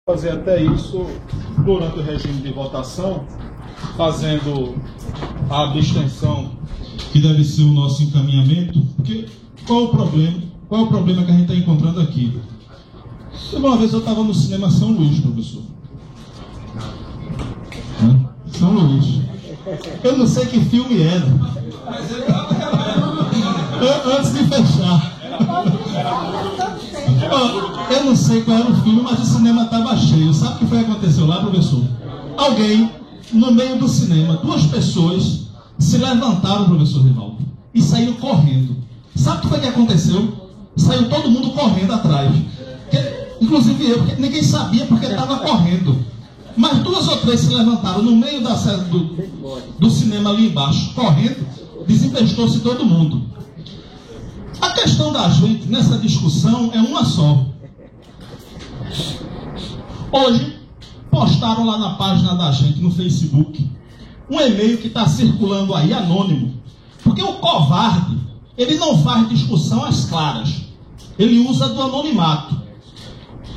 fazer até isso durante o regime de votação, fazendo a abstenção, que deve ser o nosso encaminhamento, porque qual é o problema? Qual é o problema que a gente está encontrando aqui? Uma vez eu estava no cinema São Luís, professor. São Luís. Eu não sei que filme era. Antes de fechar. Eu não sei qual era o filme, mas o cinema estava cheio. Sabe o que foi que aconteceu lá, professor? Alguém, no meio do cinema, 2 pessoas se levantaram, professor Rivaldo, e saíram correndo. Sabe o que foi que aconteceu? Saiu todo mundo correndo atrás. Inclusive eu, porque ninguém sabia porque estava correndo. Mas 2 ou 3 se levantaram no meio da do cinema ali embaixo, correndo, desinvestou-se todo mundo. A questão da gente nessa discussão é uma só. Hoje, postaram lá na página da gente no Facebook um e-mail que está circulando aí, anônimo. Porque o covarde, ele não faz discussão às claras. Ele usa do anonimato.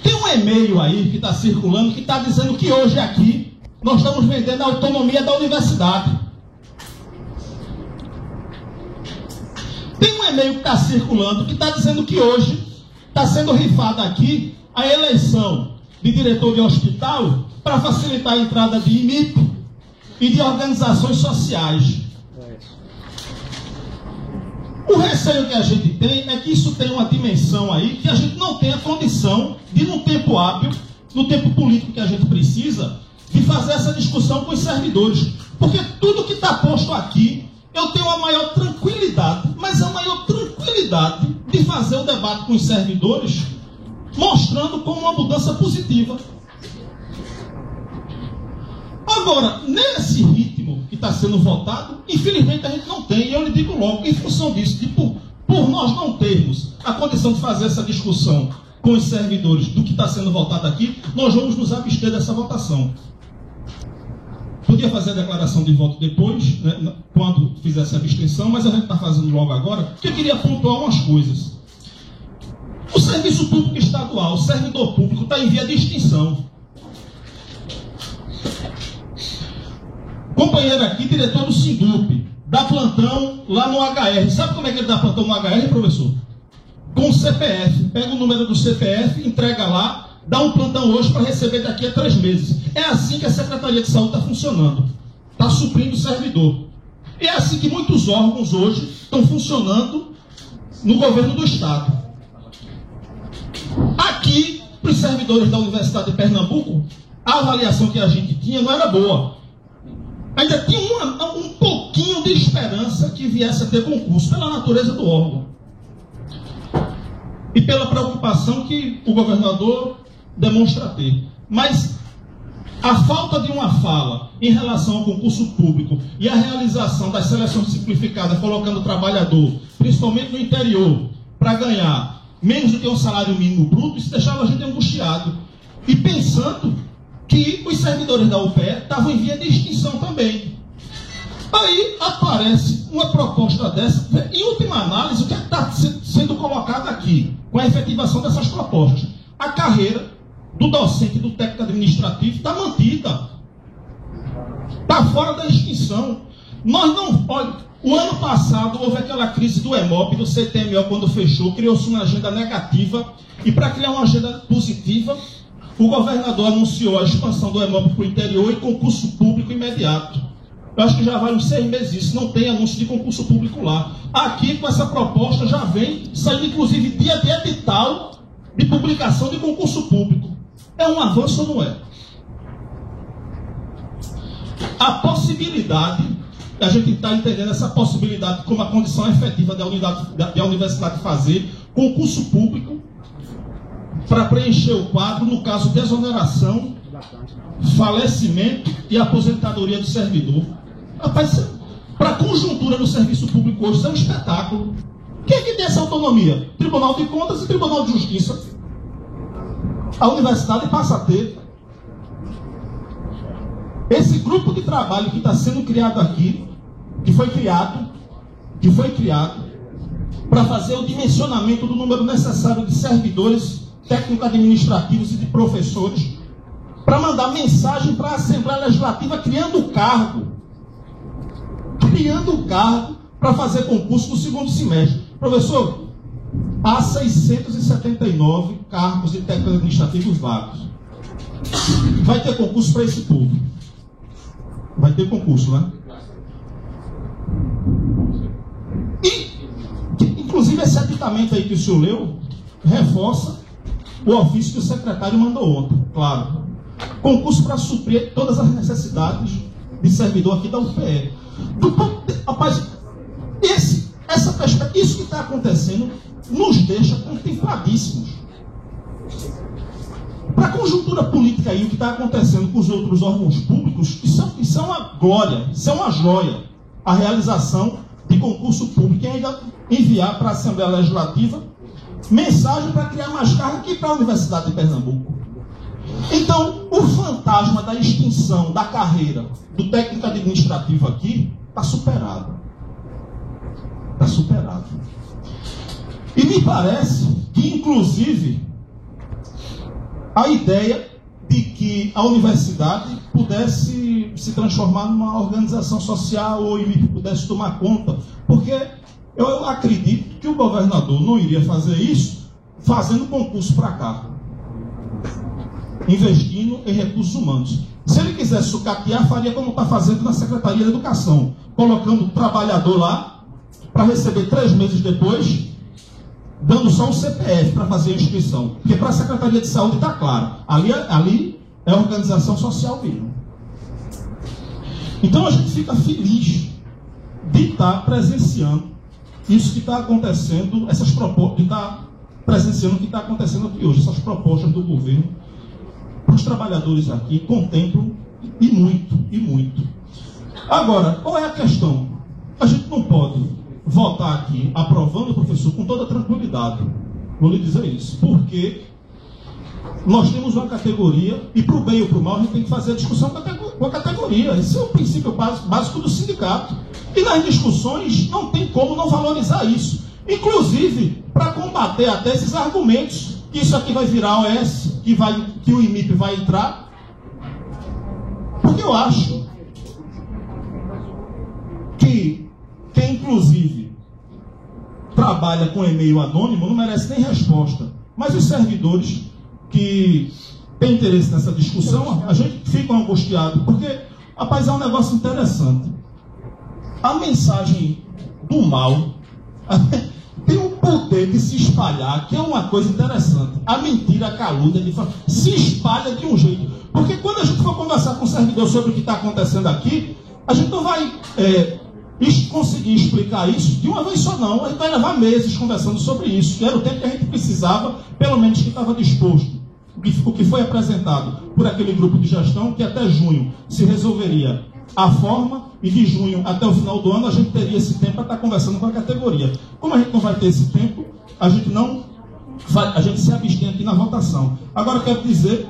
Tem um e-mail aí que está circulando que está dizendo que hoje aqui nós estamos vendendo a autonomia da universidade. Tem um e-mail que está circulando que está dizendo que hoje está sendo rifada aqui a eleição de diretor de hospital para facilitar a entrada de IMIP e de organizações sociais. O receio que a gente tem é que isso tem uma dimensão aí que a gente não tem a condição de, num tempo hábil, no tempo político que a gente precisa, de fazer essa discussão com os servidores. Porque tudo que está posto aqui, eu tenho a maior tranquilidade, mas a maior tranquilidade de fazer o debate com os servidores, mostrando como uma mudança positiva. Agora, nesse ritmo que está sendo votado, infelizmente a gente não tem, e eu lhe digo logo, em função disso, por nós não termos a condição de fazer essa discussão com os servidores do que está sendo votado aqui, nós vamos nos abster dessa votação. Podia fazer a declaração de voto depois, né, quando fizesse a abstenção, mas a gente está fazendo logo agora, porque eu queria pontuar umas coisas. O serviço público estadual, o servidor público, está em via de extinção. Companheiro aqui, diretor do SINDUP, dá plantão lá no HR. Sabe como é que ele dá plantão no HR, professor? Com o CPF. Pega o número do CPF, entrega lá, dá um plantão hoje para receber daqui a 3 meses. É assim que a Secretaria de Saúde está funcionando. Está suprindo o servidor. E é assim que muitos órgãos hoje estão funcionando no governo do Estado. Aqui, para os servidores da Universidade de Pernambuco, a avaliação que a gente tinha não era boa. Ainda tinha um pouquinho de esperança que viesse a ter concurso, pela natureza do órgão. E pela preocupação que o governador demonstra ter. Mas a falta de uma fala em relação ao concurso público e a realização das seleções simplificadas, colocando o trabalhador, principalmente no interior, para ganhar menos do que um salário mínimo bruto, isso deixava a gente angustiado. E pensando que os servidores da UPE estavam em via de extinção também. Aí aparece uma proposta dessa, em última análise, o que está sendo colocado aqui, com a efetivação dessas propostas? A carreira do docente e do técnico administrativo está mantida. Está fora da extinção. Nós não pode. O ano passado houve aquela crise do EMOP, do CTMO, quando fechou, criou-se uma agenda negativa, e para criar uma agenda positiva, o governador anunciou a expansão do EMOP para o interior e concurso público imediato. Eu acho que já vai uns 6 meses isso, não tem anúncio de concurso público lá. Aqui, com essa proposta, já vem saindo, inclusive, dia de edital de publicação de concurso público. É um avanço ou não é? A possibilidade, a gente está entendendo essa possibilidade como a condição efetiva da universidade fazer concurso público para preencher o quadro no caso de exoneração, falecimento e aposentadoria do servidor. Rapaz, para a conjuntura do serviço público hoje, isso é um espetáculo. Quem é que tem essa autonomia? Tribunal de Contas e Tribunal de Justiça. A universidade passa a ter. Esse grupo de trabalho que está sendo criado aqui, que foi criado para fazer o dimensionamento do número necessário de servidores técnico-administrativos e de professores para mandar mensagem para a Assembleia Legislativa criando o cargo para fazer concurso no segundo semestre. Professor, há 679 cargos de técnicos administrativos vagos. Vai ter concurso para esse povo? Vai ter concurso, né? E, inclusive, esse aditamento aí que o senhor leu reforça o ofício que o secretário mandou ontem. Claro, concurso para suprir todas as necessidades de servidor aqui da UFPE. Rapaz, isso que está acontecendo nos deixa contempladíssimos. Para a conjuntura política aí, o que está acontecendo com os outros órgãos públicos, isso é uma glória, isso é uma joia. A realização de concurso público e ainda enviar para a Assembleia Legislativa mensagem para criar mais cargo aqui para a Universidade de Pernambuco. Então, o fantasma da extinção da carreira do técnico administrativo aqui está superado. Está superado. E me parece que, inclusive, a ideia de que a universidade pudesse se transformar numa organização social ou pudesse tomar conta, porque eu acredito que o governador não iria fazer isso fazendo concurso para cá, investindo em recursos humanos. Se ele quisesse sucatear, faria como está fazendo na Secretaria de Educação, colocando o trabalhador lá para receber 3 meses depois, dando só um CPF para fazer a inscrição. Porque para a Secretaria de Saúde está claro, ali é organização social mesmo. Então a gente fica feliz de estar presenciando isso que está acontecendo, essas propostas, de estar presenciando o que está acontecendo aqui hoje, essas propostas do governo. Os trabalhadores aqui contemplam e muito. Agora, qual é a questão? A gente não pode votar aqui aprovando o professor com toda tranquilidade. Vou lhe dizer isso. Porque nós temos uma categoria e para o bem ou para o mal a gente tem que fazer a discussão com a categoria. Esse é o princípio básico do sindicato. E nas discussões não tem como não valorizar isso. Inclusive, para combater até esses argumentos que isso aqui vai virar OS, que o IMIP vai entrar. Porque eu acho que quem, inclusive, trabalha com e-mail anônimo não merece nem resposta. Mas os servidores que têm interesse nessa discussão, a gente fica angustiado, porque, rapaz, é um negócio interessante. A mensagem do mal tem o poder de se espalhar, que é uma coisa interessante. A mentira, a calúnia, se espalha de um jeito. Porque quando a gente for conversar com o servidor sobre o que está acontecendo aqui, a gente não vai conseguir explicar isso de uma vez só não. A gente vai levar meses conversando sobre isso, que era o tempo que a gente precisava, pelo menos que estava disposto. O que foi apresentado por aquele grupo de gestão, que até junho se resolveria a forma, e de junho até o final do ano a gente teria esse tempo para estar conversando com a categoria. Como a gente não vai ter esse tempo, a gente se abstém aqui na votação. Agora eu quero dizer,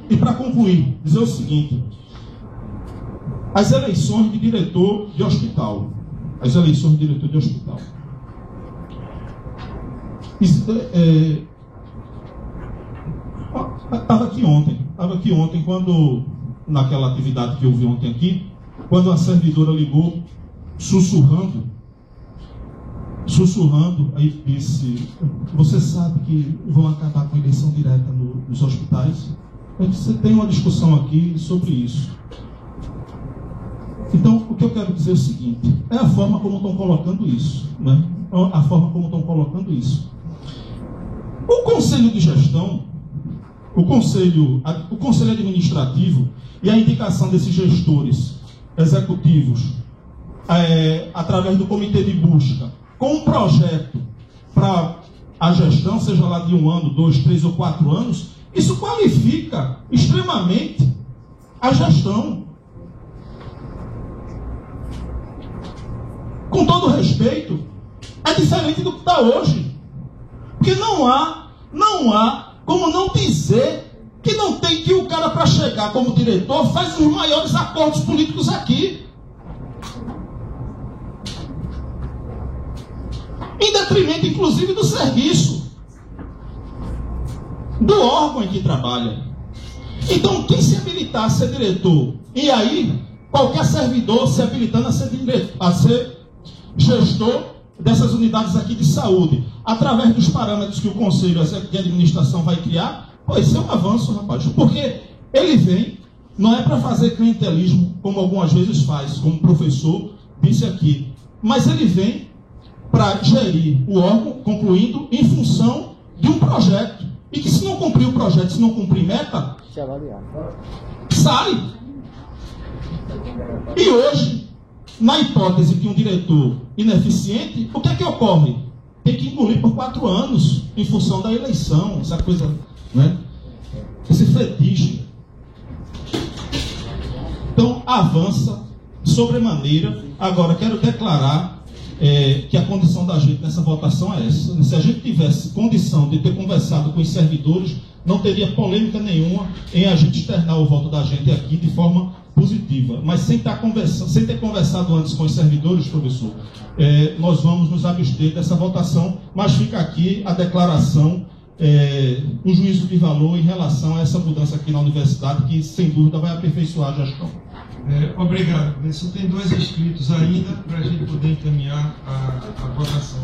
e para concluir, dizer o seguinte: as eleições de diretor de hospital. Estava aqui ontem, quando, naquela atividade que eu vi ontem aqui, quando a servidora ligou, sussurrando, aí disse: você sabe que vão acabar com a eleição direta nos hospitais? Você tem uma discussão aqui sobre isso. Então, o que eu quero dizer é o seguinte: é a forma como estão colocando isso, né? A forma como estão colocando isso. O Conselho de Gestão, o conselho administrativo e a indicação desses gestores executivos, através do comitê de busca, com um projeto para a gestão, seja lá de 1 ano, 2, 3 ou 4 anos, isso qualifica extremamente a gestão. Com todo respeito, é diferente do que está hoje. Porque não há como não dizer que não tem que o cara, para chegar como diretor, faz os maiores acordos políticos aqui. Em detrimento, inclusive, do serviço, do órgão em que trabalha. Então, quem se habilitar a ser diretor, e aí, qualquer servidor se habilitando a ser gestor dessas unidades aqui de saúde, através dos parâmetros que o Conselho de Administração vai criar, pô, isso é um avanço, rapaz, porque ele vem, não é para fazer clientelismo, como algumas vezes faz, como o professor disse aqui, mas ele vem para gerir o órgão, concluindo, em função de um projeto. E que se não cumprir o projeto, se não cumprir meta, sai. E hoje, na hipótese de um diretor ineficiente, o que é que ocorre? Tem que engolir por 4 anos, em função da eleição, essa coisa, né? Esse fetiche. Então, avança sobremaneira. Agora, quero declarar que a condição da gente nessa votação é essa. Se a gente tivesse condição de ter conversado com os servidores, não teria polêmica nenhuma em a gente externar o voto da gente aqui de forma positiva. Mas sem ter conversado antes com os servidores, professor, nós vamos nos abster dessa votação, mas fica aqui a declaração, um juízo de valor em relação a essa mudança aqui na universidade, que sem dúvida vai aperfeiçoar a gestão. Obrigado. Só tem 2 inscritos ainda para a gente poder encaminhar a votação.